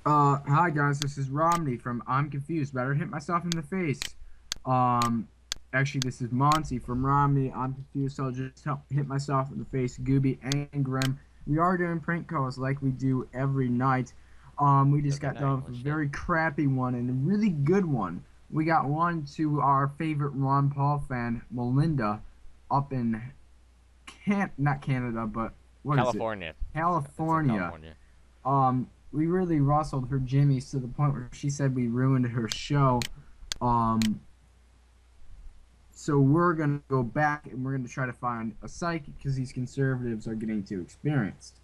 Hi guys, this is Romney from I'm Confused, Better Hit Myself in the Face. Um, Actually, this is Monty from Romney. I'm confused, so I'll just hit myself in the face. Gooby and Grim. We are doing prank calls like we do every night. We just Every got night. done with Well, a shit. very crappy one and a really good one. We got one to our favorite Ron Paul fan, Melinda, up in not Canada, but what is it? California. It's in California. California. We really rustled her jimmies to the point where she said we ruined her show. Um, so we're gonna go back and we're gonna try to find a psychic because these conservatives are getting too experienced,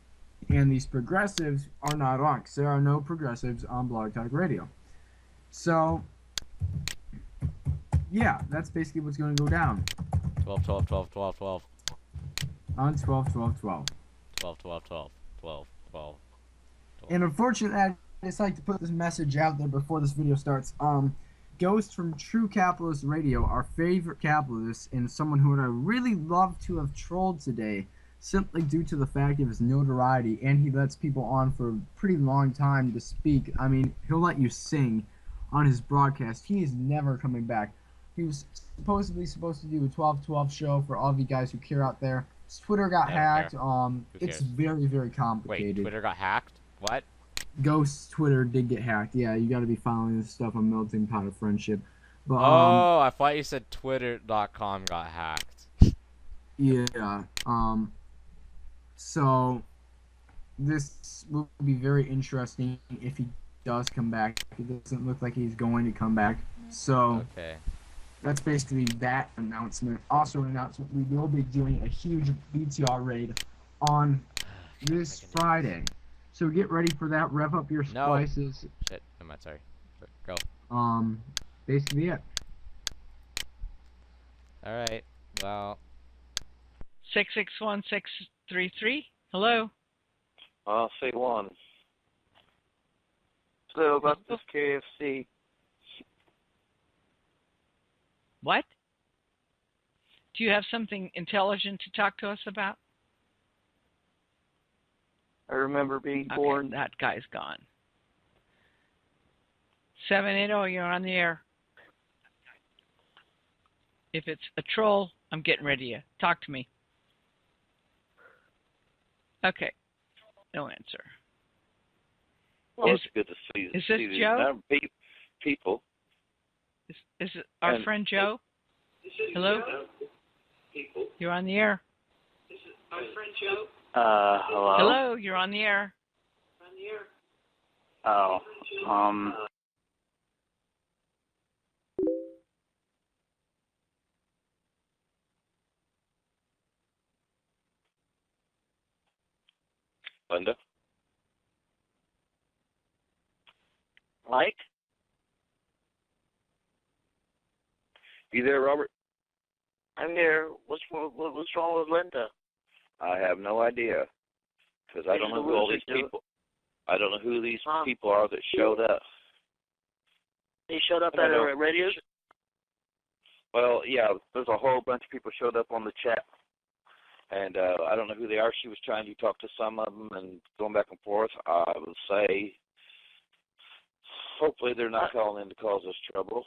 and these progressives are not on. Because there are no progressives on Blog Talk Radio. So yeah, that's basically what's gonna go down 12, 12, 12, 12, 12. on 12/12/12. 12, 12, 12, 12, 12, 12. And unfortunately, I just like to put this message out there before this video starts. Ghost from True Capitalist Radio, our favorite capitalist, and someone who would I really love to have trolled today, simply due to the fact of his notoriety, and he lets people on for a pretty long time to speak. I mean, he'll let you sing on his broadcast. He is never coming back. He was supposedly supposed to do a 12/12 show for all of you guys who care out there. His Twitter got I don't care. hacked. Who It's cares? very, very Wait, complicated. Twitter got hacked? What? Ghost's Twitter did get hacked. Yeah, you got to be following this stuff on Melting Pot of Friendship. But Oh, I thought you said Twitter.com got hacked. yeah. So this will be very interesting if he does come back. It doesn't look like he's going to come back. So Okay. that's basically that announcement. Also, an announcement: we will be doing a huge BTR raid on this Friday. So get ready for that. Rev up your No. spices. Shit. I'm not sorry. Go. Basically it. Alright. Well. 661633. Hello. I'll say one. So about this KFC. What? Do you have something intelligent to talk to us about? I remember being born. That guy's gone. 780, you're on the air. If it's a troll, I'm getting rid of you. Talk to me. Okay. No answer. Well, it's good to see. Is this see Joe? People. Is it our friend Joe? Hello? You're on the air. Is it our friend Joe? Hello? Hello, you're on the air. Oh, Linda? Mike? You there, Robert? I'm here. What's wrong with Linda? I have no idea, because I don't know who all these people. I don't know who these people are that showed up. They showed up at a radio. Well, yeah, there's a whole bunch of people showed up on the chat, and I don't know who they are. She was trying to talk to some of them and going back and forth. I would say, hopefully they're not calling in to cause us trouble,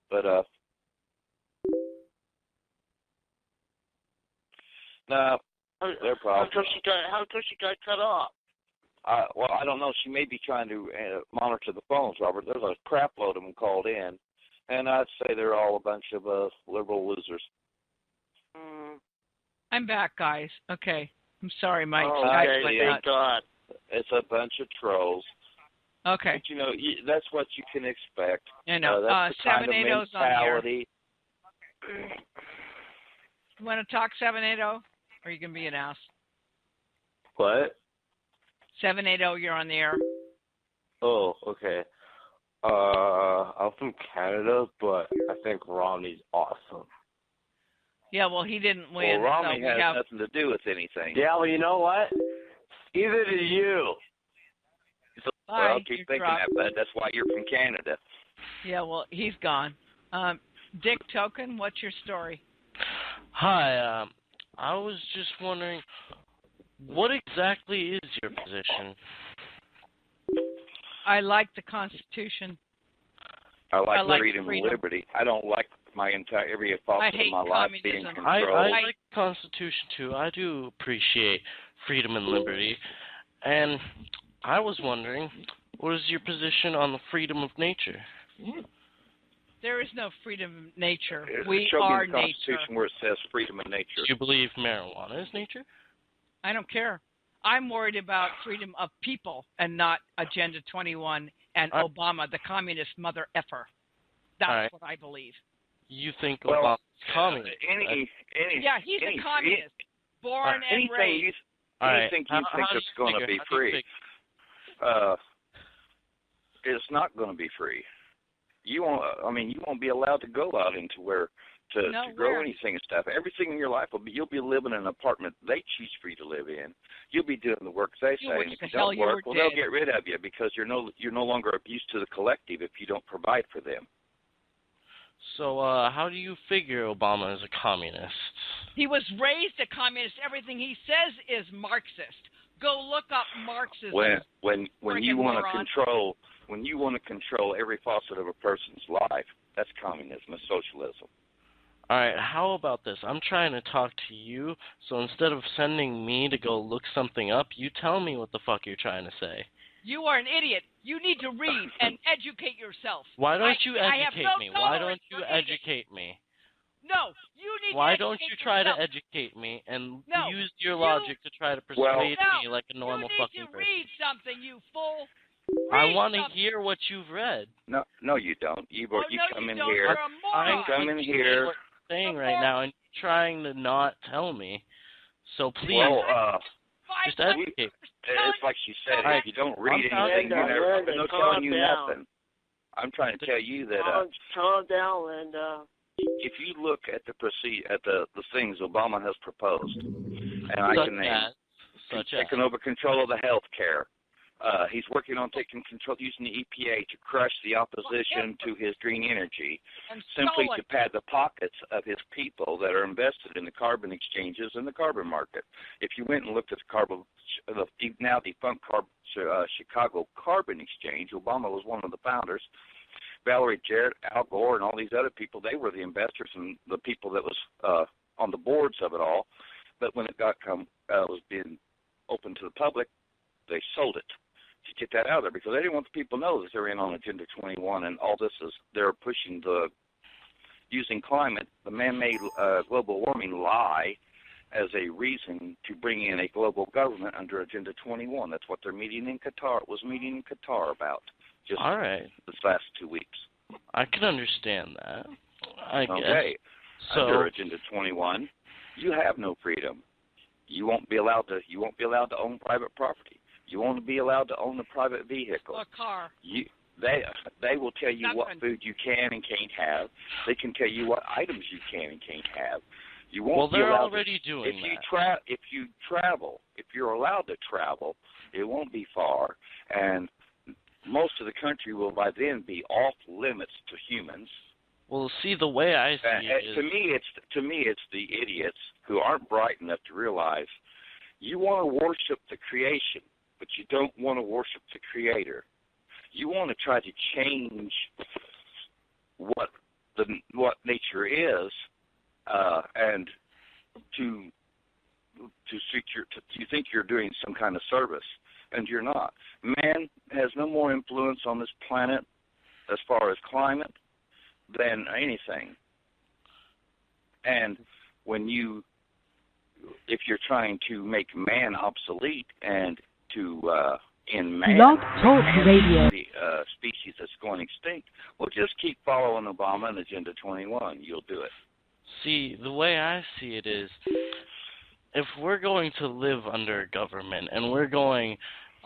but no, their problem. How come she got cut off? Well, I don't know. She may be trying to monitor the phones, Robert. There's a crap load of them called in, and I'd say they're all a bunch of liberal losers. I'm back, guys. Okay. I'm sorry, Mike. Okay, thank God. It's a bunch of trolls. Okay. But, you know, that's what you can expect. I know. That's the kind of 780's on here. mentality. You want to talk 780? Or are you going to be an ass? What? 780, you're on the air. Oh, okay. I'm from Canada, but I think Romney's awesome. Yeah, well, he didn't win. Well, Romney so has have... nothing to do with anything. Yeah, well, you know what? Either do you. Well, keep thinking that, bud. That's why you're from Canada. Yeah, well, he's gone. Dick Token, what's your story? Hi, I was just wondering, what exactly is your position? I like the Constitution. I like freedom. freedom and liberty. I don't like every facet of my life being communism. controlled. I like the Constitution too. I do appreciate freedom and liberty. And I was wondering, what is your position on the freedom of nature? There is no freedom of nature. Show We me are the nature. Constitution where it says freedom of nature. Do you believe marijuana is nature? I don't care. I'm worried about freedom of people and not Agenda 21 and Obama, the communist mother effer. That's what I believe. You think Obama's communist? Yeah, he's a communist, born and raised. Anything you think that's going to be free, it's not going to be free. You won't be allowed to go out into where to grow anything and stuff. Everything in your life you'll be living in an apartment they choose for you to live in. You'll be doing the work they say, and if you don't work, well, they'll get rid of you because you're no longer of use to the collective if you don't provide for them. So, how do you figure Obama is a communist? He was raised a communist. Everything he says is Marxist. Go look up Marxism. When you want to control every facet of a person's life, that's communism, that's socialism. All right, how about this? I'm trying to talk to you, so instead of sending me to go look something up, you tell me what the fuck you're trying to say. You are an idiot. You need to read and educate yourself. Why don't you educate me? Why don't you educate me? No, you need Why to don't you try to educate me and use your logic to try to persuade me like a normal fucking person? You need to read something, you fool. I want to hear what you've read. No, you don't. You come in don't. here. You're a moron. You come in here. What you're saying right now, and you're trying to not tell me. So please, just educate me. It's like she said. If you don't read anything, there's no telling you nothing. I'm trying to tell you that. Calm down, Linda. If you look at the things Obama has proposed, and I can name, taking over control of the health care. He's working on taking control, using the EPA to crush the opposition to his green energy, simply to pad the pockets of his people that are invested in the carbon exchanges and the carbon market. If you went and looked at the now defunct Chicago Carbon Exchange, Obama was one of the founders. Valerie Jarrett, Al Gore, and all these other people, they were the investors and the people that was on the boards of it all. But when it was being open to the public, they sold it to get that out of there because they didn't want the people to know that they're in on Agenda 21 and all this is they're pushing using climate, the man-made global warming lie as a reason to bring in a global government under Agenda 21. That's what they're meeting in Qatar. It was meeting in Qatar about just this last 2 weeks. I can understand that. I guess. Okay. So, under Agenda 21, you have no freedom. You won't be allowed to own private property. You won't be allowed to own a private vehicle. A car. They will tell you what food you can and can't have. They can tell you what items you can and can't have. You won't be allowed. Well, they're already doing that. If you travel, if you're allowed to travel, it won't be far, and most of the country will by then be off limits to humans. Well, see, the way I see it is... To me, it's the idiots who aren't bright enough to realize you want to worship the creation, but you don't want to worship the Creator. You want to try to change what nature is, and you think you're doing some kind of service, and you're not. Man has no more influence on this planet as far as climate than anything. And if you're trying to make man obsolete and to in man the species that's going extinct, well, just keep following Obama and Agenda 21. You'll do it. See, the way I see it is, if we're going to live under government and we're going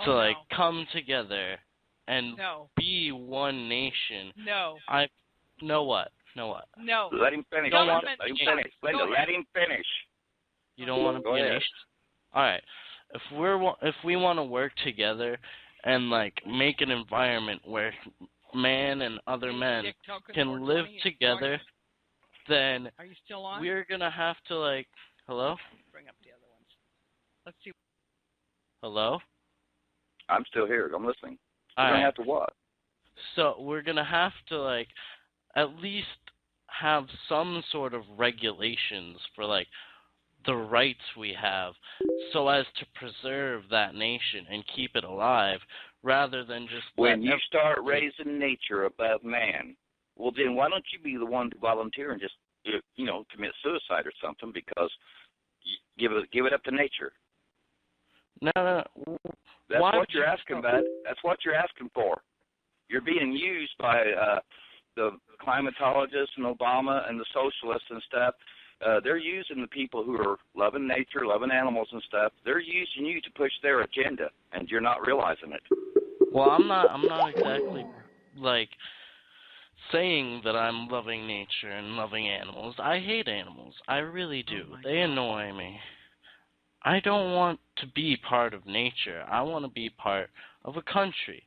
to come together and be one nation, know what? No. Let him finish. Linda, let him finish. You don't want to be a nation? All right. If we want to work together and make an environment where man and other men can live together, then are you still on? We're gonna have to hello? Bring up the other ones. Let's see. Hello? I'm still here. I'm listening. We're going to have to what? So we're going to have to, like, at least have some sort of regulations for, like, the rights we have so as to preserve that nation and keep it alive rather than just... When you start raising nature above man, well, then why don't you be the one to volunteer and just, you know, commit suicide or something because you give it up to nature. No. That's what you're asking, bud. That's what you're asking for. You're being used by the climatologists and Obama and the socialists and stuff. They're using the people who are loving nature, loving animals and stuff. They're using you to push their agenda, and you're not realizing it. Well, I'm not exactly, like, saying that I'm loving nature and loving animals. I hate animals. I really do. They annoy me. I don't want to be part of nature. I want to be part of a country.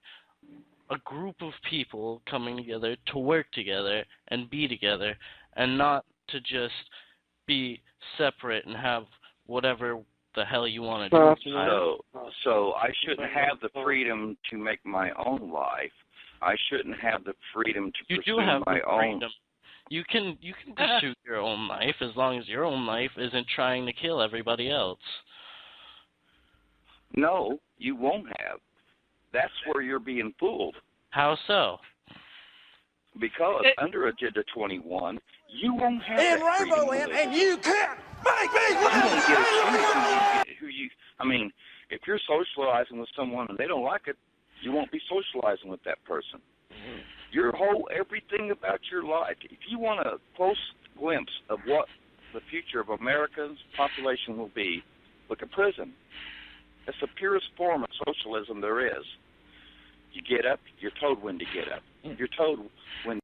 A group of people coming together to work together and be together and not to just be separate and have whatever the hell you want to do. So I shouldn't have the freedom to make my own life. I shouldn't have the freedom to pursue my own. You can pursue your own life as long as your own life isn't trying to kill everybody else. No, you won't have. That's where you're being fooled. How so? Because under Agenda 21, you won't have in that Rainbow freedom Land, and you can't make me you don't get a choose who you. I mean, if you're socializing with someone and they don't like it, you won't be socializing with that person. Your whole everything about your life. If you want a close glimpse of what the future of America's population will be, look at prison. It's the purest form of socialism there is. You get up, you're told when to get up. You're told when